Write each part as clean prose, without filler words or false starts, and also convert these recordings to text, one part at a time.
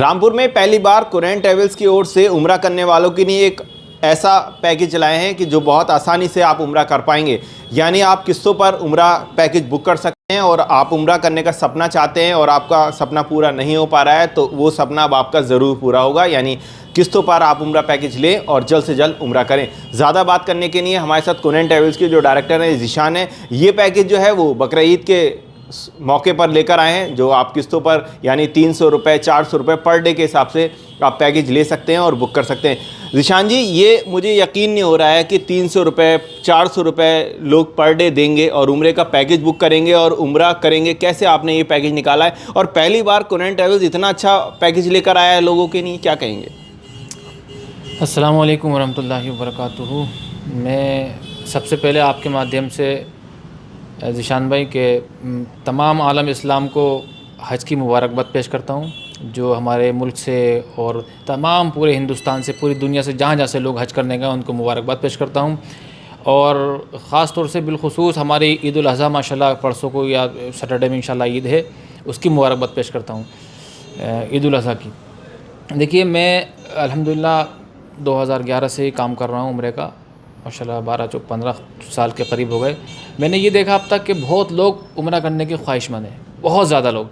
रामपुर में पहली बार Curran travels की ओर से उम्रा करने वालों के लिए एक ऐसा पैकेज चलाए हैं कि जो बहुत आसानी से आप उम्रा कर पाएंगे। यानी आप किस्तों पर उम्रा पैकेज बुक कर सकते हैं और आप उम्रा करने का सपना चाहते हैं और आपका सपना पूरा नहीं हो पा रहा है तो वो सपना अब आपका ज़रूर पूरा होगा। यानी किस्तों पर आप उम्रा पैकेज लें और जल्द से जल्द उम्रा करें। ज़्यादा बात करने के लिए हमारे साथ कुरैन ट्रैवल्स के जो डायरेक्टर हैं ज़ीशान है। ये पैकेज जो है वो बकरा ईद के मौके पर लेकर आए हैं, जो आप किस्तों पर यानी 300 रुपये 400 रुपये पर डे के हिसाब से आप पैकेज ले सकते हैं और बुक कर सकते हैं। ज़ीशान जी, ये मुझे यकीन नहीं हो रहा है कि 300 रुपये 400 रुपये लोग पर डे देंगे और उम्रे का पैकेज बुक करेंगे और उम्रा करेंगे। कैसे आपने ये पैकेज निकाला है और पहली बार कुरैन ट्रैवल्स इतना अच्छा पैकेज लेकर आया है लोगों के लिए, क्या कहेंगे? अस्सलाम वालेकुम वरहमतुल्लाहि वबरकातुहू। मैं सबसे पहले आपके माध्यम से ज़ीशान भाई के तमाम आलम इस्लाम को हज की मुबारकबाद पेश करता हूँ, जो हमारे मुल्क से और तमाम पूरे हिंदुस्तान से, पूरी दुनिया से जहाँ जहाँ से लोग हज करने गए उनको मुबारकबाद पेश करता हूँ। और ख़ास तौर से बिलखुसूस हमारी ईद उल अज़हा माशाल्लाह परसों को या सैटरडे में इंशाल्लाह ईद है, उसकी मुबारकबाद पेश करता हूँ ईद उल अज़हा की। देखिए, मैं अल्हम्दुलिल्लाह 2011 से ही काम कर रहा हूँ उम्रे का, माशाल्लाह 12-15 साल के करीब हो गए। मैंने ये देखा अब तक कि बहुत लोग उम्रा करने की ख्वाहिशमंद हैं, बहुत ज़्यादा लोग।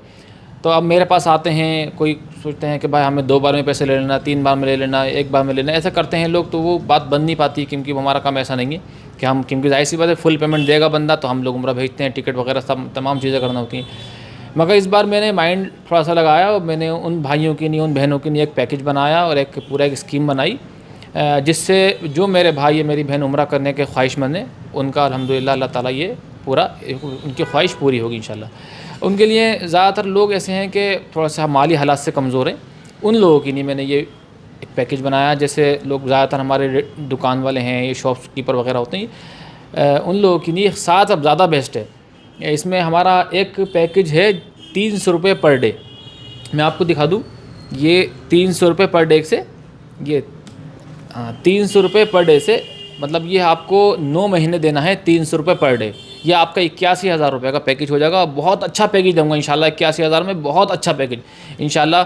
तो अब मेरे पास आते हैं, कोई सोचते हैं कि भाई हमें 2 बार में पैसे ले लेना, 3 बार में ले लेना, 1 बार में लेना, ऐसा करते हैं लोग। तो वो बात बन नहीं पाती, क्योंकि हमारा काम ऐसा नहीं है कि हम, क्योंकि जाहिर सी बात है फुल पेमेंट देगा बंदा तो हम लोग उम्रा भेजते हैं, टिकट वगैरह सब तमाम चीज़ें करना होती हैं। मगर इस बार मैंने माइंड थोड़ा सा लगाया और मैंने उन भाइयों के लिए, उन बहनों के लिए एक पैकेज बनाया और एक पूरा एक स्कीम बनाई, जिससे जो मेरे भाई या मेरी बहन उम्रा करने के ख्वाहिशमंद हैं उनका अल्हम्दुलिल्लाह अल्लाह ताला ये पूरा उनकी ख्वाहिश पूरी होगी इंशाल्लाह। उनके लिए ज़्यादातर लोग ऐसे हैं कि थोड़ा सा माली हालात से कमज़ोर हैं, उन लोगों के लिए मैंने ये एक पैकेज बनाया। जैसे लोग ज़्यादातर हमारे दुकान वाले हैं, ये शॉपकीपर वगैरह होते हैं, उन लोगों के लिए साथ अब ज़्यादा बेस्ट है। इसमें हमारा एक पैकेज है 300 रुपये पर डे। मैं आपको दिखा दूँ, ये 300 रुपये पर डे से, ये 300 रुपये पर डे से, मतलब ये आपको 9 महीने देना है 300 रुपये पर डे। ये आपका 81,000 रुपये का पैकेज हो जाएगा। बहुत अच्छा पैकेज दूँगा इंशाल्लाह, 81,000 में बहुत अच्छा पैकेज इंशाल्लाह।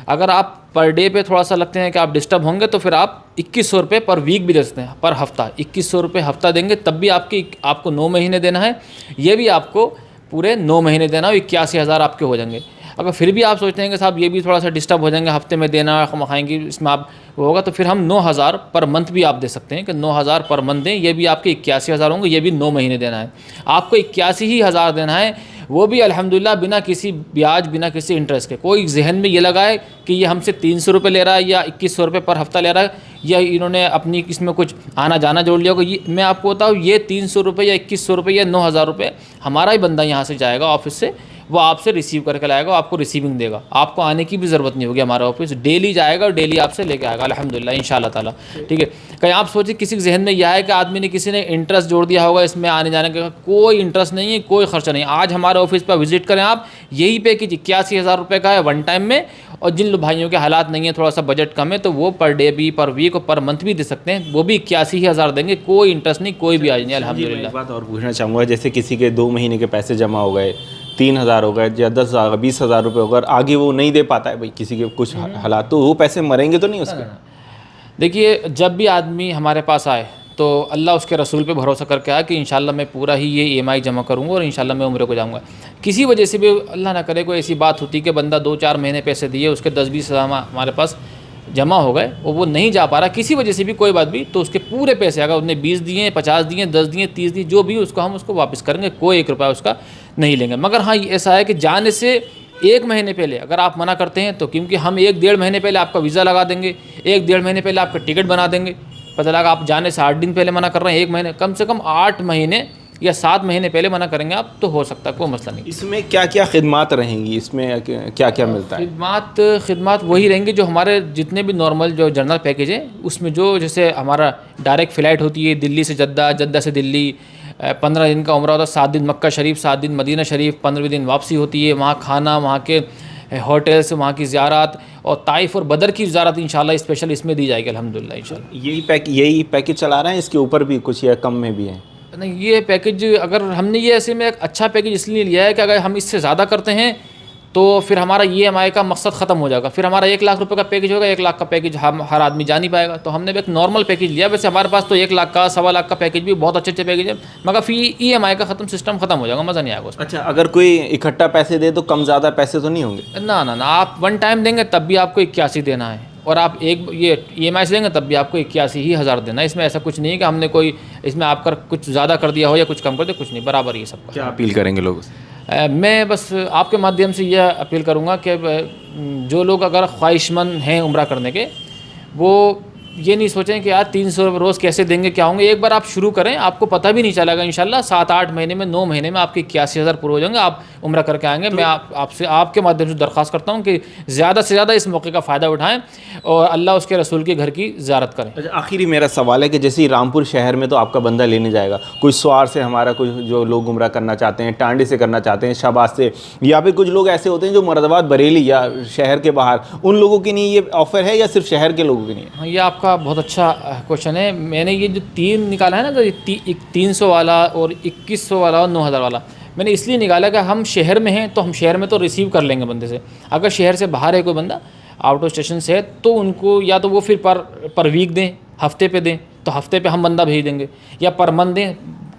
अगर आप पर डे पे थोड़ा सा लगते हैं कि आप डिस्टर्ब होंगे तो फिर आप 2100 रुपये पर वीक भी दे सकते हैं, पर हफ़्ता 2100 रुपये हफ़्ता देंगे, तब भी आपको 9 महीने देना है। ये भी आपको पूरे 9 महीने देना है, 81,000 आपके हो जाएंगे। अगर फिर भी आप सोचते हैं कि साहब ये भी थोड़ा सा डिस्टर्ब हो जाएंगे, हफ्ते में देना खाएंगे, इसमें आप वो होगा, तो फिर हम 9,000 पर मंथ भी आप दे सकते हैं कि 9,000 पर मंथ दें। ये भी आपके 81,000 होंगे, ये भी 9 महीने देना है आपको, 81,000 देना है, वो भी अल्हम्दुलिल्लाह बिना किसी ब्याज, बिना किसी इंटरेस्ट के। कोई जहन में ये लगाए कि ये हमसे 300 रुपये ले रहा है या 2100 रुपये पर हफ्ता ले रहा है, या इन्होंने अपनी इसमें कुछ आना जाना जोड़ लिया होगा, ये मैं आपको बताऊँ, ये 300 रुपये या 2100 रुपये या 9,000 रुपये हमारा ही बंदा यहाँ से जाएगा ऑफिस से, वो आपसे रिसीव करके लाएगा, आपको रिसीविंग देगा, आपको आने की भी ज़रूरत नहीं होगी। हमारा ऑफिस डेली जाएगा और डेली आपसे लेके आएगा अल्हम्दुलिल्लाह इंशाअल्लाह ताला। ठीक है, कहीं आप सोचिए किसी के जहन में यह है कि आदमी ने, किसी ने इंटरेस्ट जोड़ दिया होगा इसमें आने जाने का, कोई इंटरेस्ट नहीं है, कोई खर्चा नहीं। आज हमारे ऑफिस पर विजिट करें आप, यही पैकेज 81,000 रुपये का है वन टाइम में। और जिन भाइयों के हालात नहीं है, थोड़ा सा बजट कम है, तो वो पर डे भी, पर वीक और पर मंथ भी दे सकते हैं, वो भी 81,000 देंगे, कोई इंटरेस्ट नहीं, कोई ब्याज नहीं अल्हम्दुलिल्लाह। एक बात और पूछना चाहूँगा, जैसे किसी के 2 महीने के पैसे जमा हो गए, 3,000 हो गए या 10,000 20,000 रुपये हो गए, आगे वो नहीं दे पाता है भाई, किसी के कुछ हालात, तो वो पैसे मरेंगे तो नहीं उसके? देखिए, जब भी आदमी हमारे पास आए तो अल्लाह उसके रसूल पे भरोसा करके आया कि इंशाल्लाह मैं पूरा ही ये EMI जमा करूँगा और इंशाल्लाह मैं उम्रे को जाऊँगा। किसी वजह से भी अल्लाह ना करे कोई ऐसी बात होती कि बंदा 2-4 महीने पैसे दिए, उसके 10-20 हज़ार हमारे पास जमा हो गए और वो नहीं जा पा रहा, किसी वजह से भी कोई बात भी, तो उसके पूरे पैसे, अगर उसने 20 दिए, 50 दिए, 10 दिए, 30 दिए, जो भी, उसको हम उसको वापस करेंगे, कोई 1 रुपया उसका नहीं लेंगे। मगर हाँ, ऐसा है कि जाने से 1 महीने पहले अगर आप मना करते हैं तो, क्योंकि हम 1-1.5 महीने पहले आपका वीज़ा लगा देंगे, 1-1.5 महीने पहले आपका टिकट बना देंगे। पता लगा आप जाने से 8 दिन पहले मना कर रहे हैं, 1 महीने, कम से कम 8 महीने या 7 महीने पहले मना करेंगे आप, तो हो सकता है, कोई मसला नहीं। इसमें क्या क्या खिदमात रहेंगी, इसमें क्या क्या मिलता है? खिदमात वही रहेंगी जो हमारे जितने भी नॉर्मल जो जनरल पैकेज है उसमें, जो जैसे हमारा डायरेक्ट फ़्लाइट होती है दिल्ली से जद्दा, जद्दा से दिल्ली, 15 दिन का उम्रा होता है, 7 दिन मक्का शरीफ, 7 दिन मदीना शरीफ, 15वें दिन वापसी होती है। वहाँ खाना, वहाँ के होटल्स, वहाँ की ज़ियारत और ताइफ़ और बदर की ज़ियारत इंशाल्लाह स्पेशल इसमें दी जाएगी अल्हम्दुलिल्लाह इंशाल्लाह। यही पैकेज चला रहे हैं, इसके ऊपर भी कुछ या कम में भी है? नहीं, ये पैकेज, अगर हमने ये ऐसे में एक अच्छा पैकेज इसलिए लिया है कि अगर हम इससे ज़्यादा करते हैं तो फिर हमारा EMI का मकसद ख़त्म हो जाएगा। फिर हमारा 1 लाख रुपए का पैकेज होगा, 1 लाख का पैकेज हम हर आदमी जा नहीं पाएगा। तो हमने भी एक नॉर्मल पैकेज लिया। वैसे हमारे पास तो 1 लाख का, 1.25 लाख का पैकेज भी बहुत अच्छे पैकेज है, मगर फिर EMI का सिस्टम ख़त्म हो जाएगा, मज़ा नहीं आएगा उसमें। अच्छा, अगर कोई इकट्ठा पैसे दे तो कम ज़्यादा पैसे तो नहीं होंगे? ना ना ना, आप वन टाइम देंगे तब भी आपको 81 देना है, और आप एक ये EMI से देंगे तब भी आपको 81 ही हज़ार देना है। इसमें ऐसा कुछ नहीं है कि हमने कोई इसमें आपका कुछ ज़्यादा कर दिया हो या कुछ कम कर दिया, कुछ नहीं, बराबर ये सब। क्या अपील करेंगे लोगों से? मैं बस आपके माध्यम से यह अपील करूँगा कि जो लोग अगर ख्वाहिशमंद हैं उम्रा करने के, वो ये नहीं सोचें कि यार 300 रोज़ कैसे देंगे, क्या होंगे। एक बार आप शुरू करें, आपको पता भी नहीं चलेगा। इंशाल्लाह 7-8 महीने में, 9 महीने में आपके 81 हज़ार पूरे हो जाएंगे, आप उम्रा करके आएंगे। मैं आपसे आपके माध्यम से दरख्वास्त करता हूँ कि ज़्यादा से ज़्यादा इस मौके का फ़ायदा उठाएँ और अल्लाह उसके रसूल के घर की ज़ियारत करें। अच्छा, आखिरी मेरा सवाल है कि जैसे रामपुर शहर में तो आपका बंदा लेने जाएगा, कोई स्वार से हमारा कुछ जो लोग उम्रा करना चाहते हैं, टांडी से करना चाहते हैं, शाहबाज से, या फिर कुछ लोग ऐसे होते हैं जो मुरादाबाद, बरेली या शहर के बाहर, उन लोगों के लिए ये ऑफ़र है या सिर्फ शहर के लोगों के लिए? हाँ, ये आपका बहुत अच्छा क्वेश्चन है। मैंने ये जो 3 निकाला है ना, तो 300 वाला और 2100 वाला और 9000 वाला, मैंने इसलिए निकाला कि हम शहर में हैं तो हम शहर में तो रिसीव कर लेंगे बंदे से। अगर शहर से बाहर है कोई बंदा, आउट ऑफ स्टेशन से है, तो उनको या तो वो फिर पर वीक दें, हफ्ते पे दें, तो हफ्ते पे हम बंदा भेज देंगे, या पर मंथ दें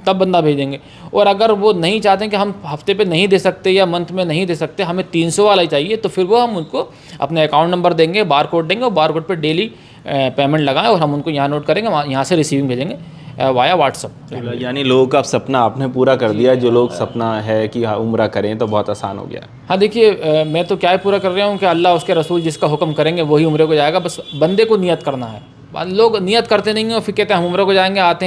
तब बंदा भेज देंगे। और अगर वो नहीं चाहते कि हम हफ्ते पे नहीं दे सकते या मंथ में नहीं दे सकते, हमें 300 वाला ही चाहिए, तो फिर वो हम उनको अपने अकाउंट नंबर देंगे, बार कोड देंगे, और बार कोड पर डेली पेमेंट लगाएं और हम उनको यहाँ नोट करेंगे, यहाँ से रिसीविंग भेजेंगे वाया व्हाट्सअप। यानी लोगों का सपना आपने पूरा कर दिया। जो लोग सपना है कि हाँ उम्रा करें तो बहुत आसान हो गया। हाँ देखिए, मैं तो क्या ही पूरा कर रहा हूँ कि अल्लाह उसके रसूल जिसका हुक्म करेंगे वही उम्रे को जाएगा। बस बंदे को नियत करना है। लोग नियत करते नहीं हैं और फिर कहते हैं हम उम्रे को जाएंगे, आते हैं